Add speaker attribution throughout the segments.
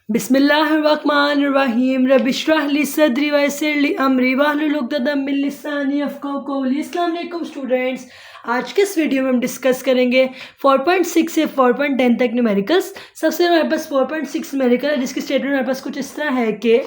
Speaker 1: बिस्मिल्लाहिर्रहमानिर्रहीम रबिश्रह ली सदरी वयस्सिर ली अमरी वाहलुल उक़दतम मिन लिसानी यफ़क़हू क़ौली। अस्सलाम वालेकुम स्टूडेंट्स, आज के इस वीडियो में हम डिस्कस करेंगे 4.6 से 4.10 तक न्यूमेरिकल्स। सबसे हमारे पास 4.6 न्यूमेरिकल है जिसकी स्टेटमेंट हमारे पास कुछ इस तरह है कि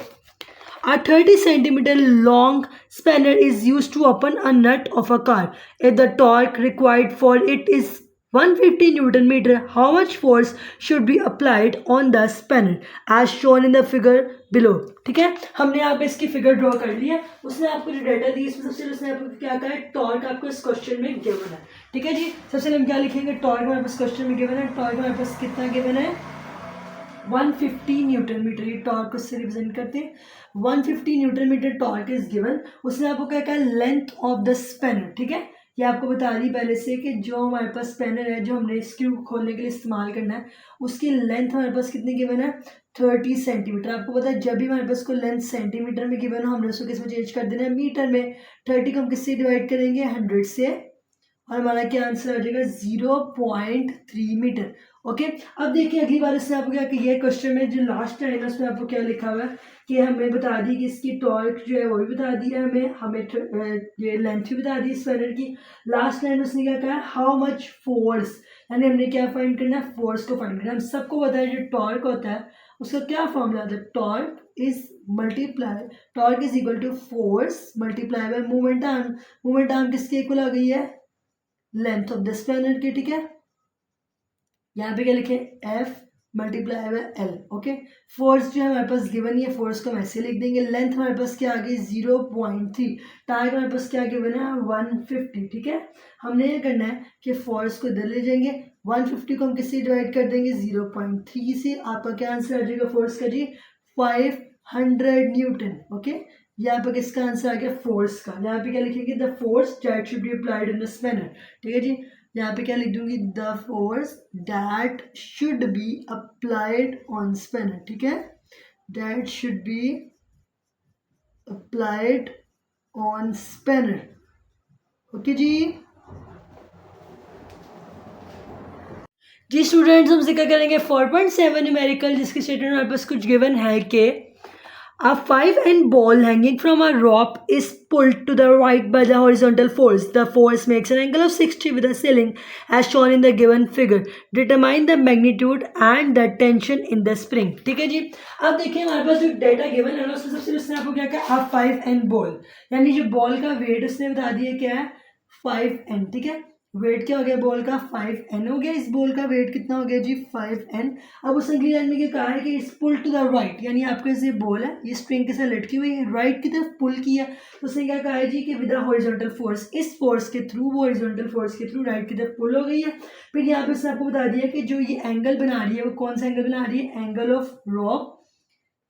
Speaker 1: A 30 centimeter long spanner is used to open a nut of a car. If the torque required for it is 150 Newton meter, how much force should be applied on the spanner as shown in the figure below? ठीक है, हमने यहाँ पे इसकी figure draw कर ली है। उसने आपको जो डाटा दी इसमें सबसे उसने आपको क्या कहा है, टॉर्क आपको इस क्वेश्चन में गिवन है। ठीक है जी, सबसे हम क्या लिखेंगे, टॉर्क हमारे पास क्वेश्चन में गिवन है। टॉर्क हमारे पास कितना गिवन है, 150 न्यूटन मीटर। ये टॉर्क उससे रिप्रेजेंट करते हैं। 150 newton metre torque is given. उसने आपको क्या कहा, लेंथ ऑफ द स्पैनर। ठीक है, ये आपको बता दी पहले से कि जो हमारे पास स्पैनर है जो हमने स्क्रू खोलने के लिए इस्तेमाल करना है उसकी लेंथ हमारे पास कितनी गिवन है, 30 सेंटीमीटर। आपको पता है जब भी हमारे पास को लेंथ सेंटीमीटर में गिवन हो हमने उसको किस में चेंज कर देना है, मीटर में। 30 को हम किससे डिवाइड करेंगे, 100 से, और हमारा क्या आंसर आ जाएगा, 0.3 मीटर। ओके, अब देखिए अगली बार इसने आपको क्या कि ये क्वेश्चन में जो लास्ट है उसमें आपको क्या लिखा हुआ है कि हमें बता दी कि इसकी टॉर्क जो है वो भी बता दी है, हमें ये लेंथ भी बता दी स्पैनर की। लास्ट लाइन उसने क्या कहा, हाउ मच फोर्स, यानी हमने क्या फाइंड करना है, फोर्स को फाइंड करना है। हम सबको पता है जो टॉर्क होता है उसका क्या फॉर्मूला होता है, torque is equal to force multiply by moment arm. Moment arm किसके इक्वल आ गई है, लेंथ ऑफ द स्पैनर की। ठीक है, यहाँ पे क्या लिखे, F multiply by L। Okay, force जो है हमारे पास गिवन है, फोर्स को हम ऐसे लिख देंगे। लेंथ हमारे पास क्या आ गई, 0.3। टारगेट हमारे पास क्या गिवन है, 150। ठीक है, हमने ये करना है कि फोर्स को इधर ले जाएंगे, 150 को हम किससे डिवाइड कर देंगे, 0.3 से। आपका क्या आंसर आ जाएगा फोर्स का जी, 500 न्यूटन। ओके, यहाँ पे किसका आंसर आ गया, फोर्स का। यहाँ पे क्या लिखेंगे, the force that should be applied in the spanner. ठीक है जी, यहाँ पे क्या लिख दूंगी, the force that should be applied on spanner. ठीक है, that should be applied on spanner. Okay जी स्टूडेंट्स, हम जिक्र करेंगे 4.7 न्यूमेरिकल जिसकी स्टेटमेंट हमारे पास कुछ गिवन है कि A 5N ball hanging from a rope is pulled to the right by the horizontal force. The force makes an angle of 60 with the ceiling as shown in the given figure. Determine the magnitude and the tension in the spring. ठीक है जी, अब देखिए हमारे पास जो data given है ना उसमें सबसे उसने आपको क्या कहा, 5N बॉल, यानी जो बॉल का वेट उसने बता दिया क्या है, 5N। ठीक है, वेट क्या हो गया बॉल का, 5N हो गया। इस बॉल का वेट कितना हो गया जी, 5N। अब उस अगली लाइन में क्या कहा है कि इस पुल टू द राइट, यानी आपका ये बॉल है ये स्प्रिंग के साथ लटकी हुई है, राइट की तरफ पुल किया। तो उसने क्या कहा है जी कि विद हॉरिजॉन्टल फोर्स, इस फोर्स के थ्रू, वो हॉरिजॉन्टल फोर्स के थ्रू राइट की तरफ पुल हो गई है। फिर यहाँ पे उसने आपको बता दिया कि जो ये एंगल बना रही है वो कौन सा एंगल बना रही है, angle of rope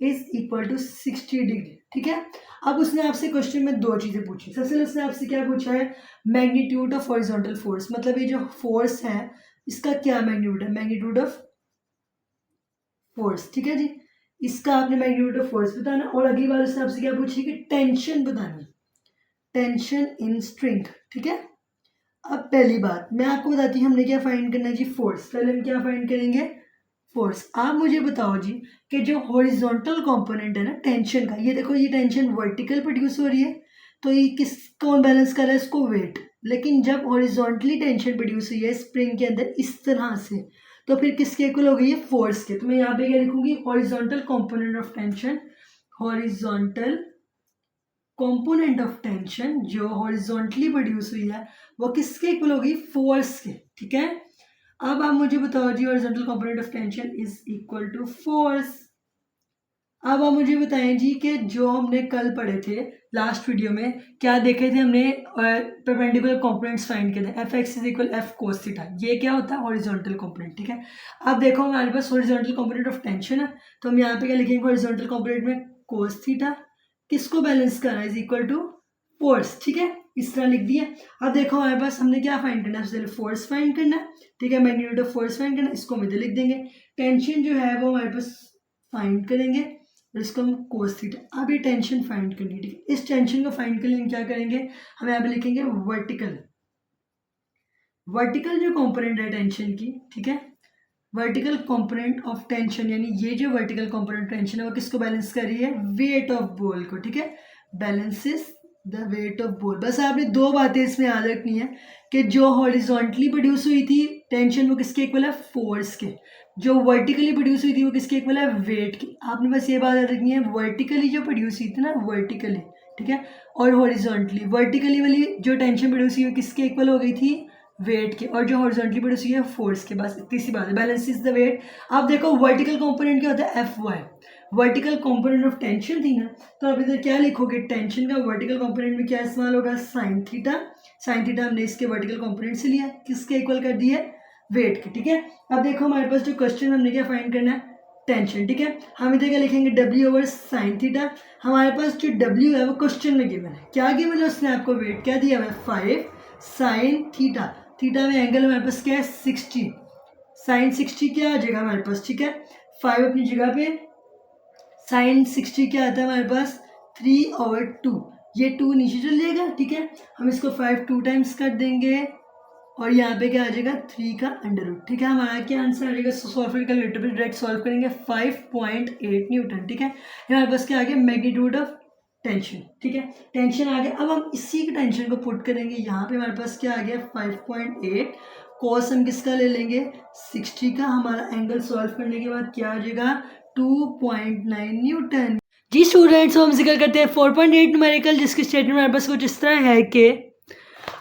Speaker 1: is equal to 60 degree. ठीक है, अब उसने आपसे क्वेश्चन में दो चीजें पूछी। सबसे पहले उसने आपसे क्या पूछा है, मैग्नीट्यूड ऑफ हॉरिजॉन्टल फोर्स, मतलब ये जो फोर्स है इसका क्या मैग्नीट्यूड है, मैग्नीट्यूड ऑफ फोर्स। ठीक है जी, इसका आपने मैग्नीट्यूड ऑफ फोर्स बताना। और अगली बार उसने आपसे क्या पूछी कि टेंशन बतानी, टेंशन इन स्ट्रिंग। ठीक है, अब पहली बात मैं आपको बताती हूँ हमने क्या फाइंड करना है जी, फोर्स। पहले हम क्या फाइंड करेंगे, फोर्स। आप मुझे बताओ जी कि जो हॉरिजॉन्टल कंपोनेंट है ना टेंशन का, ये देखो ये टेंशन वर्टिकल प्रोड्यूस हो रही है तो ये किस कौन बैलेंस कर रहा है इसको, वेट। लेकिन जब हॉरिजॉन्टली टेंशन प्रोड्यूस हुई है स्प्रिंग के अंदर इस तरह से, तो फिर किसके इक्वल हो गई है, फोर्स के। तो मैं यहाँ पे क्या लिखूंगी, horizontal component of tension, horizontal component of tension जो हॉरिजॉन्टली प्रोड्यूस हुई है वो किसके इक्वल होगी, फोर्स के। ठीक है, अब आप मुझे बताओ जी horizontal component of tension is equal to force. अब आप मुझे बताएं जी कि जो हमने कल पढ़े थे लास्ट वीडियो में, क्या देखे थे हमने, परपेंडिकुलर कंपोनेंट्स फाइंड किए थे, F x is equal F cos theta. ये क्या होता है, हॉरिजॉन्टल कंपोनेंट। ठीक है, अब देखो हमारे पास हॉरिजॉन्टल कंपोनेंट ऑफ टेंशन है तो हम यहाँ पे क्या लिखेंगे, हॉरिजॉन्टल कंपोनेंट में कोस थीटा किसको बैलेंस करना है, इज इक्वल टू फोर्स। ठीक है, इस तरह लिख दिया। अब देखो हमारे पास हमने क्या फाइंड करना है, सबसे पहले फोर्स फाइंड करना है। ठीक है, मैग्नीट्यूड ऑफ फोर्स फाइंड करना है, इसको हम इधर लिख देंगे। टेंशन जो है वो हमारे पास फाइंड करेंगे और इसको हम कोस थीटा। अब ये टेंशन फाइंड करनी है। ठीक है, इस टेंशन को फाइंड करने क्या करेंगे, हम यहाँ पे लिखेंगे वर्टिकल, वर्टिकल जो कंपोनेंट है टेंशन की। ठीक है, वर्टिकल कंपोनेंट ऑफ टेंशन, यानी ये जो वर्टिकल कंपोनेंट टेंशन है वो किसको बैलेंस कर रही है, वेट ऑफ बॉल को, ठीक है, balances the weight of ball. बस आपने दो बातें इसमें याद रखनी है कि जो हॉरिजॉन्टली प्रोड्यूस हुई थी टेंशन वो किसके इक्वल है, फोर्स के, जो वर्टिकली प्रोड्यूस हुई थी वो किसके इक्वल है, वेट की। आपने बस ये बात याद रखनी है, वर्टिकली जो प्रोड्यूस हुई थी ना, वर्टिकली, ठीक है, और हॉरिजॉन्टली, वर्टिकली वाली जो टेंशन प्रोड्यूस हुई किसके इक्वल हो गई थी, वेट के, और जो हॉरिजॉन्टली प्रोड्यूस हुई है फोर्स के। बस इतनी सी बात है, बैलेंस इज द वेट। अब देखो वर्टिकल कंपोनेंट क्या होता है, F Y, vertical component of tension थी ना, तो अब इधर क्या लिखोगे, टेंशन का वर्टिकल कंपोनेंट में क्या इस्तेमाल होगा, साइन थीटा। साइन थीटा हमने इसके वर्टिकल कंपोनेंट से लिया, किसके इक्वल कर दिया, वेट के, ठीक है। अब देखो हमारे पास जो क्वेश्चन, हमने क्या फाइंड करना है, टेंशन, ठीक है। हम इधर क्या लिखेंगे, W ओवर साइन थीटा। हमारे पास जो W है वो क्वेश्चन में गिवन है, क्या गिवन है उसने आपको, वेट क्या दिया हुआ है, 5 साइन थीटा। थीटा में एंगल हमारे पास क्या है, 60, साइन 60 क्या आ जाएगा हमारे पास, ठीक है, 5 अपनी जगह पे, साइन 60 क्या आता है हमारे पास, 3/2, ये 2 नीचे चल जाएगा, ठीक है। हम इसको 5 2 टाइम्स कर देंगे और यहाँ पे क्या आ जाएगा, 3 का अंडर रूट, ठीक है। हमारा क्या आंसर आ जाएगा, सॉल्व कर लेते हैं, डायरेक्ट सॉल्व करेंगे, 5.8 न्यूटन, ठीक है। हमारे पास क्या आ गया, मैग्नीट्यूड ऑफ टेंशन, ठीक है, टेंशन आ गया। अब हम इसी के टेंशन को पुट करेंगे यहाँ पे, हमारे पास क्या आ गया, 5.8, कॉस हम किसका ले लेंगे, 60 का। हमारा एंगल सॉल्व करने के बाद क्या आ जाएगा, 2.9 न्यूटन। जी स्टूडेंट्स, हम जिक्र करते हैं 4.8 न्यूमेरिकल, जिसकी स्टेटमेंट हमारे पास कुछ इस तरह है कि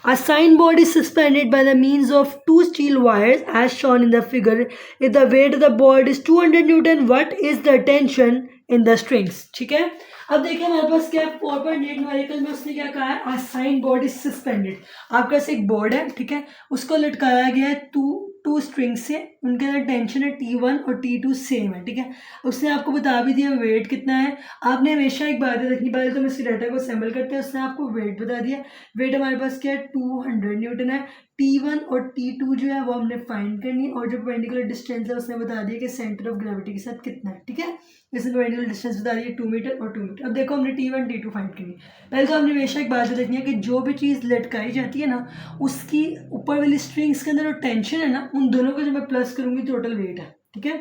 Speaker 1: a signboard is suspended by the means of two steel wires as shown in the figure. If the weight of the board is 200 Newton, what is the tension in the strings? ठीक है। अब देखिए हमारे पास क्या है, 4.8 numerical में उसने क्या कहा है, a signboard is suspended। आपके पास एक बोर्ड है, ठीक है, उसको लटकाया गया है टू स्ट्रिंग से, उनके अंदर टेंशन है T1 और T2 सेम है, ठीक है। उसने आपको बता भी दिया वेट कितना है। आपने हमेशा एक बात रखनी, पहले तो हम इसके डाटा को असेंबल करते हैं, उसने आपको वेट बता दिया। वेट हमारे पास क्या है, 200 न्यूटन है। T1 और T2 जो है वो हमने फाइंड करनी, और जो परपेंडिकुलर डिस्टेंस है उसने बता दिया कि सेंटर ऑफ ग्रेविटी के साथ कितना है, ठीक है। इसने परपेंडिकुलर डिस्टेंस बता दिया 2 मीटर और 2 मीटर। अब देखो हमने T1 T2 फाइंड करनी। पहले तो हमने हमेशा एक बात रखनी है कि जो भी चीज़ लटकाई जाती है ना, उसकी ऊपर वाली स्ट्रिंग्स के अंदर जो टेंशन है ना, उन दोनों को जब मैं प्लस करूंगी टोटल वेट है, ठीक है।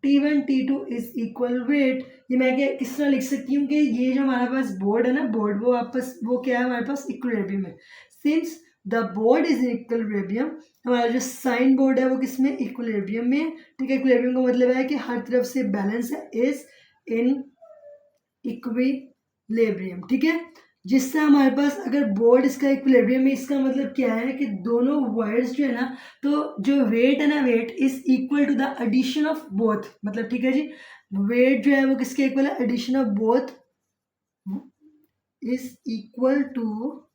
Speaker 1: T1 T2 is equal weight. ये मैं क्या किस तरह लिख सकती हूँ कि ये जो हमारे पास बोर्ड है ना, बोर्ड वो आपस वो क्या है हमारे पास, इक्विलिब्रियम है। Since the board is in equilibrium, हमारा जो साइन बोर्ड है वो किस में, इक्विलिब्रियम में, ठीक है। इक्विलिब्रियम का मतलब है कि हर तरफ से बैलेंस है, इज इन इक्विलिब्रियम, ठीक है। जिससे हमारे पास अगर बोर्ड इसका इक्विलिब्रियम में, इसका मतलब क्या है कि दोनों वायर्स जो है ना, तो जो वेट है ना, weight is equal to the addition of both, मतलब ठीक है जी, वेट जो है वो किसके इक्वल है, addition of both is equal to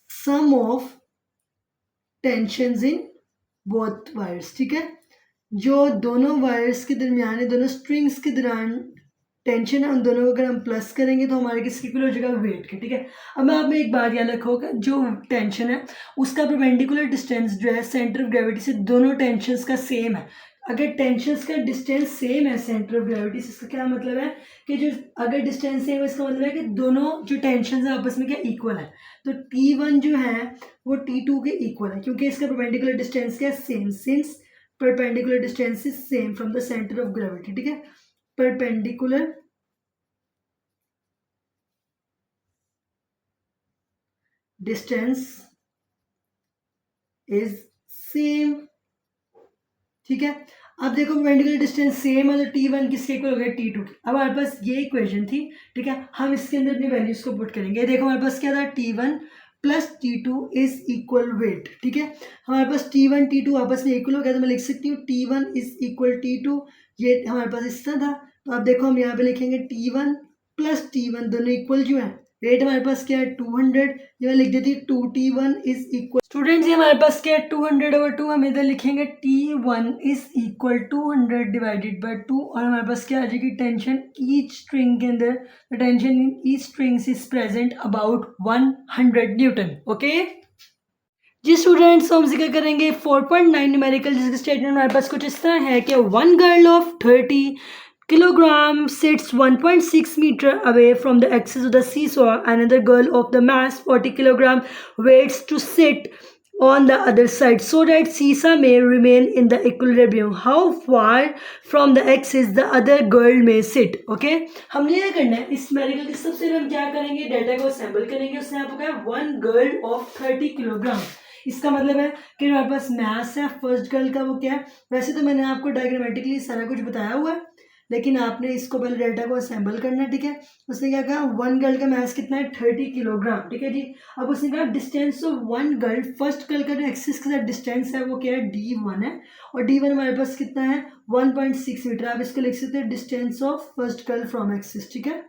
Speaker 1: sum of tensions in both wires, ठीक है। जो दोनों वायर्स के दरमियान है, दोनों स्ट्रिंग्स के दौरान टेंशन है, उन दोनों को अगर हम प्लस करेंगे तो हमारे किसके इक्वल हो जाएगा, वेट के, ठीक है। अब मैं आप में एक बात याद रखोगे, जो टेंशन है उसका परपेंडिकुलर डिस्टेंस जो है सेंटर ऑफ ग्रेविटी से, दोनों टेंशंस का सेम है। अगर टेंशंस का डिस्टेंस सेम है सेंटर ऑफ ग्रेविटी से, इसका क्या मतलब है कि जो अगर डिस्टेंस सेम है, इसका मतलब है कि दोनों जो टेंशन है आपस में क्या इक्वल है। तो T1 जो है वो T2 के इक्वल है, क्योंकि इसका परपेंडिकुलर डिस्टेंस क्या है, same, since perpendicular distance is same from the centre of gravity, ठीक है। perpendicular distance is same, ठीक है। अब देखो परपेंडिकुलर डिस्टेंस सेम है तो T1 किसके इक्वल हो गया, T2 की। अब हमारे पास ये इक्वेशन थी, ठीक है, हम इसके अंदर अपनी वैल्यूज को पुट करेंगे। देखो हमारे पास क्या था, T1 plus T2 is equal weight, ठीक है। हमारे पास T1 T2 आपस में इक्वल हो गया, तो मैं लिख सकती हूँ T1 इज इक्वल T2, ये हमारे पास इस तरह था। तो अब देखो हम यहाँ पे लिखेंगे T1 प्लस T1 दोनों इक्वल जो है, वेट हमारे पास क्या है 200, ये लिख देती है 2T1 इज इक्वल। स्टूडेंट्स ये हमारे पास क्या है 200/2, हम इधर लिखेंगे T1 is equal 200 divided by 2, और हमारे पास क्या आ जाएगी, टेंशन ईच स्ट्रिंग के अंदर, the tension in each strings is present about 100 newton, okay जी स्टूडेंट्स। हम जिक्र करेंगे 4.9 न्यूमेरिकल, जिसका स्टेटमेंट हमारे पास कुछ इस तरह है कि one girl of 30 kilogram sits 1.6 meter away from the axis of the seesaw. Another girl of the mass 40 kilogram waits to sit on the other side so that Sisa may remain in the equilibrium. How far from the axis the other girl may sit. Okay, हमने क्या करना है इस मेरिकल के सबसे हम क्या करेंगे, डाटा को असेंबल करेंगे. उसने आपको क्या है, वन गर्ल ऑफ 30 किलोग्राम. इसका मतलब है कि हमारे पास मास है फर्स्ट गर्ल का, वो क्या है. वैसे तो मैंने आपको डायग्रामेटिकली सारा कुछ बताया हुआ है, लेकिन आपने इसको पहले डेटा को असेंबल करना है. ठीक है, उसने क्या कहा, वन गर्ल का मास कितना है, 30 किलोग्राम. ठीक है जी. अब उसने कहा distance of one girl, first girl का जो एक्सिस के साथ डिस्टेंस है वो क्या है, d1 है. और d1 हमारे पास कितना है, 1.6 मीटर. आप इसको लिख सकते हैं distance of first girl from axis. ठीक है,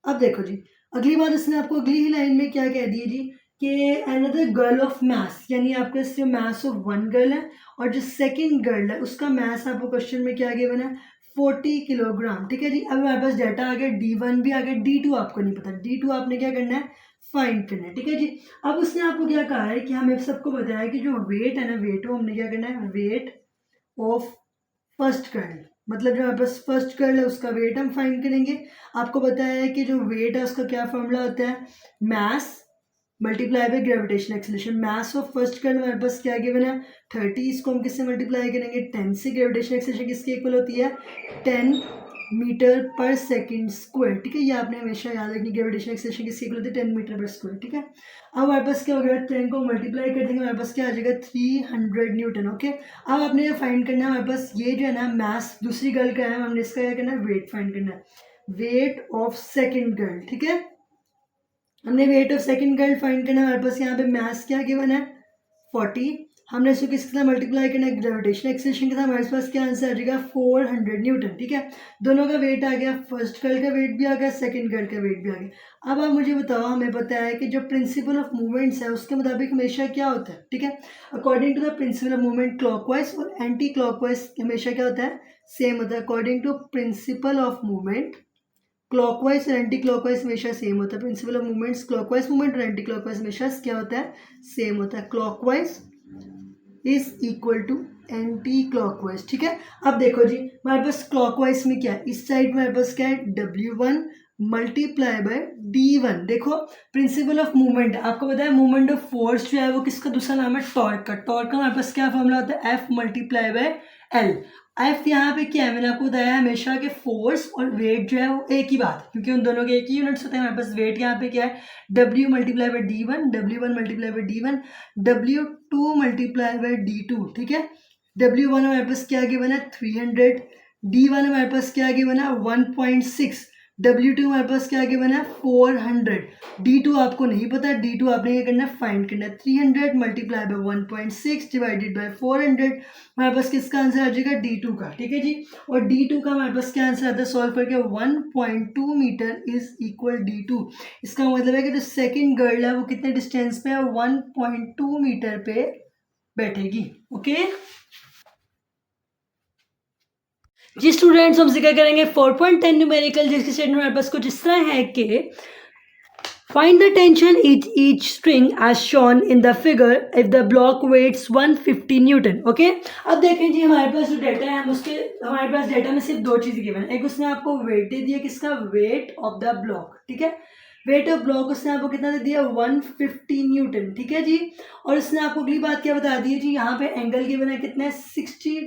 Speaker 1: अब देखो जी, अगली बात उसने आपको अगली ही लाइन में क्या कह दिया जी, कि अनदर गर्ल ऑफ मास, यानी आपके जो मास ऑफ वन गर्ल है और जो सेकंड गर्ल है उसका मास आपको क्वेश्चन में क्या गिवन है, 40 किलोग्राम. ठीक है जी. अब हमारे पास डाटा आ गया, d1 भी आ गया, d2 आपको नहीं पता, d2 आपने क्या करना है, फाइंड करना है. ठीक है जी. अब उसने आपको क्या कहा है कि हमें सबको बताया कि जो वेट है ना, वेट को हमने क्या करना है, वेट ऑफ फर्स्ट गर्ल, मतलब जो हमारे पास फर्स्ट गर्ल है उसका वेट हम फाइंड करेंगे. आपको बताया है कि जो वेट है उसका क्या फॉर्मूला होता है, मास multiply by gravitation acceleration. Mass of first girl हमारे पास क्या गिवन है, 30. इसको हम किससे मल्टीप्लाई करेंगे, 10 से. ग्रेविटेशन एक्सेलरेशन किसके इक्वल होती है, 10 मीटर पर सेकंड स्क्वायर. ठीक है, ये आपने हमेशा याद रखनी, ग्रेविटेशन एक्सेलरेशन किसके इक्वल होती है, 10 मीटर पर स्क्वायर. ठीक है, अब हमारे पास क्या हो गया, 10 को मल्टीप्लाई कर देंगे, हमारे पास क्या आ जाएगा, 300 न्यूटन. ओके, अब आपने ये फाइंड करना है, हमारे पास ये जो है ना मास दूसरी गर्ल का है, हमने इसका क्या करना है, वेट फाइंड करना है, वेट ऑफ सेकंड गर्ल. ठीक है, हमने weight of second girl find करना है. हमारे पास यहाँ पे मास क्या गिवन है, 40. हमने इसको किसके साथ मल्टीप्लाई करना है, ग्रेविटेशन एक्सेलरेशन के साथ. हमारे पास क्या आंसर आ जाएगा, 400 न्यूटन. ठीक है, दोनों का वेट आ गया, फर्स्ट गर्ल का वेट भी आ गया, सेकंड गर्ल का वेट भी आ गया. अब आप मुझे बताओ, हमें पता है कि जो प्रिंसिपल ऑफ मूवमेंट्स है उसके मुताबिक हमेशा क्या होता है. ठीक है, according to the principle of movement clockwise और एंटी क्लॉकवाइज हमेशा क्या होता है, सेम होता है. According to principle of movement clockwise और एंटी क्लॉकवाइज हमेशा सेम होता है. Principle of movements clockwise movement और एंटी क्लॉकवाइज हमेशा क्या होता है, सेम होता है. Clockwise is equal to anti clockwise. ठीक है, अब देखो जी, हमारे पास क्लॉकवाइज में क्या है, इस साइड में हमारे पास क्या है, W1 मल्टीप्लाई बाय D1. देखो प्रिंसिपल ऑफ मूवमेंट, आपको पता है मूवमेंट ऑफ फोर्स जो है वो किसका दूसरा नाम है, टॉर्क का. टॉर्क का हमारे पास क्या फॉर्मूला होता है, F multiply by L. F यहाँ पे क्या है, मैंने आपको बताया हमेशा कि फोर्स और वेट जो है वो एक ही बात है, क्योंकि उन दोनों के एक ही यूनिट्स होते हैं. हमारे पास वेट यहाँ पे क्या है, W multiply by D1, W1 multiply by D1, W2 multiply by D2. ठीक है, W1 हमारे पास क्या गिवन है, 300. D1 हमारे पास क्या गिवन है, 1.6. W2 हमारे पास क्या गिवन है, 400. D2 आपको नहीं पता, D2 आपने क्या करना है, फाइंड करना है. 300 मल्टीप्लाई बाय 1.6 डिवाइडेड बाय 400. हमारे पास किसका आंसर आ जाएगा, D2 का. ठीक है जी, और D2 का हमारे पास क्या आंसर आता है, सॉल्व करके 1.2 मीटर इज इक्वल D2. इसका मतलब है कि जो सेकंड गर्ल है वो कितने डिस्टेंस पे है, 1.2 मीटर पे बैठेगी. ओके जी स्टूडेंट्स, हमसे क्या करेंगे 4.10 न्यूमेरिकल, जिसकी स्टेटमेंट हमारे पास कुछ इस तरह है कि find the tension each string as shown in the figure if the block weighs 150 Newton. Okay, अब देखें जी, हमारे पास जो डाटा है उसके हमारे पास डाटा में सिर्फ दो चीज़ें गिवन है. एक उसने आपको वेट दे दिया, किसका, वेट ऑफ द ब्लॉक. ठीक है, वेट ऑफ ब्लॉक उसने आपको कितना दे दिया, 150 न्यूटन. ठीक है जी, और उसने आपको अगली बात क्या बता दी है जी, यहाँ पे एंगल गिवन है कितना है, 60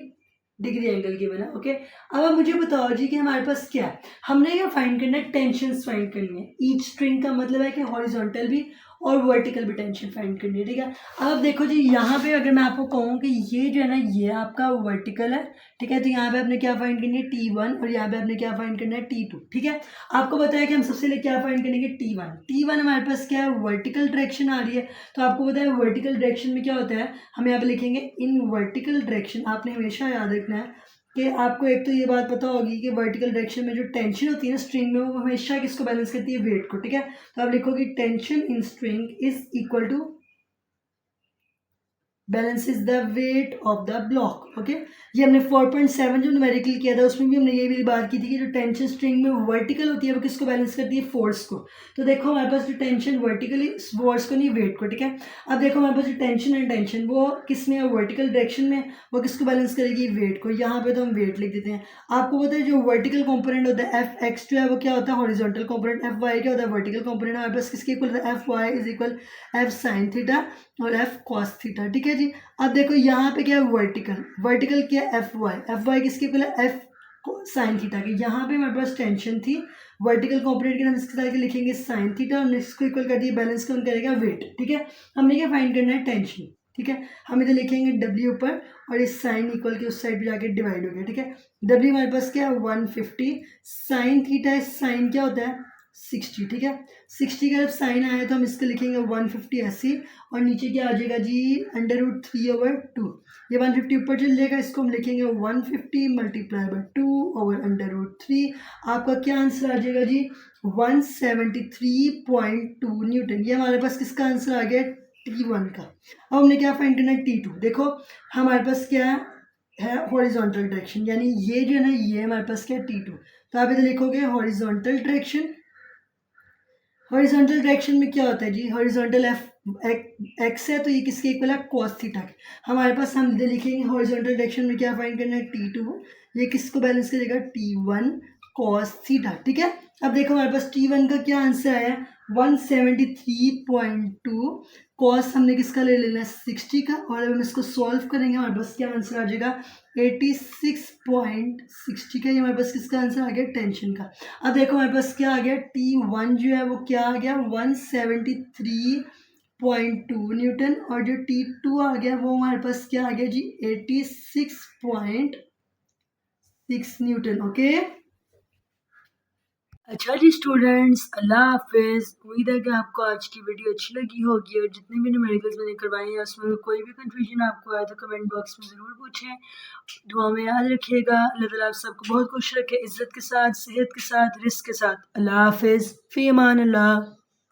Speaker 1: डिग्री एंगल गिवन है. ओके, अब आप मुझे बताओ जी कि हमारे पास क्या है, हमने क्या फाइंड करना है, टेंशन फाइंड करनी है. ईच स्ट्रिंग का मतलब है कि हॉरिजॉन्टल भी और वर्टिकल भी टेंशन फाइंड करनी है. ठीक है, अब देखो जी, यहाँ पे अगर मैं आपको कहूँ कि ये जो है ना ये आपका वर्टिकल है. ठीक है, तो यहाँ पे आपने क्या फाइंड करनी है, T1, और यहाँ पे आपने क्या फाइंड करना है, T2. ठीक है, आपको बताया कि हम सबसे लिए क्या फाइंड करेंगे, T1. T1 हमारे पास क्या है, वर्टिकल डायरेक्शन आ रही है. तो आपको पता है वर्टिकल डायरेक्शन में क्या होता है, हम यहाँ पे लिखेंगे इन वर्टिकल डायरेक्शन. आपने हमेशा याद रखना है कि आपको एक तो ये बात पता होगी कि वर्टिकल डायरेक्शन में जो टेंशन होती है ना स्ट्रिंग में, वो हमेशा किसको बैलेंस करती है, वेट को. ठीक है, तो आप लिखोगे tension in string is equal to balance is the weight of the block. Okay, ये हमने 4.7 जो न्यूमेरिकल किया था उसमें भी हमने ये भी बात की थी कि जो टेंशन स्ट्रिंग में वर्टिकल होती है वो किसको बैलेंस करती है, फोर्स को। तो देखो हमारे पास जो टेंशन वर्टिकली, फोर्स को नहीं वेट को, ठीक है। अब देखो हमारे पास जो टेंशन एंड टेंशन वो किस में है, वर्टिकल डायरेक्शन में, वो किसको बैलेंस करेगी, वेट को। यहाँ पे तो हम वेट लिख देते हैं। आपको पता है जो वर्टिकल कॉम्पोनेंट होता है एफ एक्स जो है वो क्या होता है, हॉरिजॉन्टल कॉम्पोनेंट। एफ वाई क्या होता है, वर्टिकल कॉम्पोनेंट। हमारे पास किसके इक्वल होता है, F Y is equal F sine theta और एफ कॉस थीटा, ठीक है जी। अब देखो यहाँ पे क्या है, वर्टिकल, वर्टिकल क्या है, एफ वाई किसके इक्वल है, एफ साइन थीटा के। यहाँ पे हमारे पास टेंशन थी, वर्टिकल कॉम्पोनेंट के नाम इसके साथ लिखेंगे साइन थीटा और नेक्स्ट को इक्वल कर दिए, बैलेंस कौन करेगा, वेट, ठीक है। हमने क्या फाइंड करना है, टेंशन, ठीक है। हम इधर लिखेंगे डब्ल्यू ऊपर और इस साइन इक्वल के उस साइड पे जाके डिवाइड हो गया, ठीक है। डब्ल्यू हमारे पास क्या है 150, साइन थीटा, साइन क्या होता है 60, ठीक है। 60 का जब साइन आया तो हम इसको लिखेंगे 150 ऐसे, और नीचे क्या आ जाएगा जी, √3/2। ये 150 ऊपर चल जाएगा, इसको हम लिखेंगे 150 मल्टीप्लाई बाय 2/√3। आपका क्या आंसर आ जाएगा जी, 173.2 न्यूटन। ये हमारे पास किसका आंसर आ गया, T1 का। अब हमने क्या फाइंड करना है, T2। देखो हमारे पास क्या है हॉरिजॉन्टल डायरेक्शन, यानी ये जो है ना, ये हमारे पास क्या है T2। तो आप इधर लिखोगे हॉरिजॉन्टल डायरेक्शन। हॉरिजॉन्टल डायरेक्शन में क्या होता है जी, हॉरिजॉन्टल एक्स है तो ये किसके इक्वल है, कॉस थीटा के। हमारे पास हम इधर लिखेंगे हॉरिजॉन्टल डायरेक्शन में क्या फाइंड करना है, T2। ये किसको बैलेंस करेगा, T1 कॉस थीटा, ठीक है। अब देखो हमारे पास T1 का क्या आंसर आया, 173.2। कॉस हमने किसका ले लेना है, 60 का, और अब हम इसको सॉल्व करेंगे हमारे पास क्या आंसर आ जाएगा, 86.60 का। ये हमारे पास किसका आंसर आ गया, टेंशन का। अब देखो हमारे पास क्या आ गया, T1 जो है वो क्या आ गया, 173.2 न्यूटन, और जो T2 आ गया वो हमारे पास क्या आ गया जी, 86.6 न्यूटन। ओके, अच्छा जी स्टूडेंट्स, अल्लाह हाफिज़। उम्मीद है कि आपको आज की वीडियो अच्छी लगी होगी, और जितने भी न्यूमेरिकल्स मैंने करवाए हैं उसमें कोई भी कंफ्यूजन आपको आए तो कमेंट बॉक्स में ज़रूर पूछें। दुआ में याद रखिएगा। अल्लाह ताला आप सबको बहुत खुश रखे, इज़्ज़त के साथ, सेहत के साथ, रिस्क के साथ। अल्लाह हाफिज़, फ़ी अमान अल्लाह।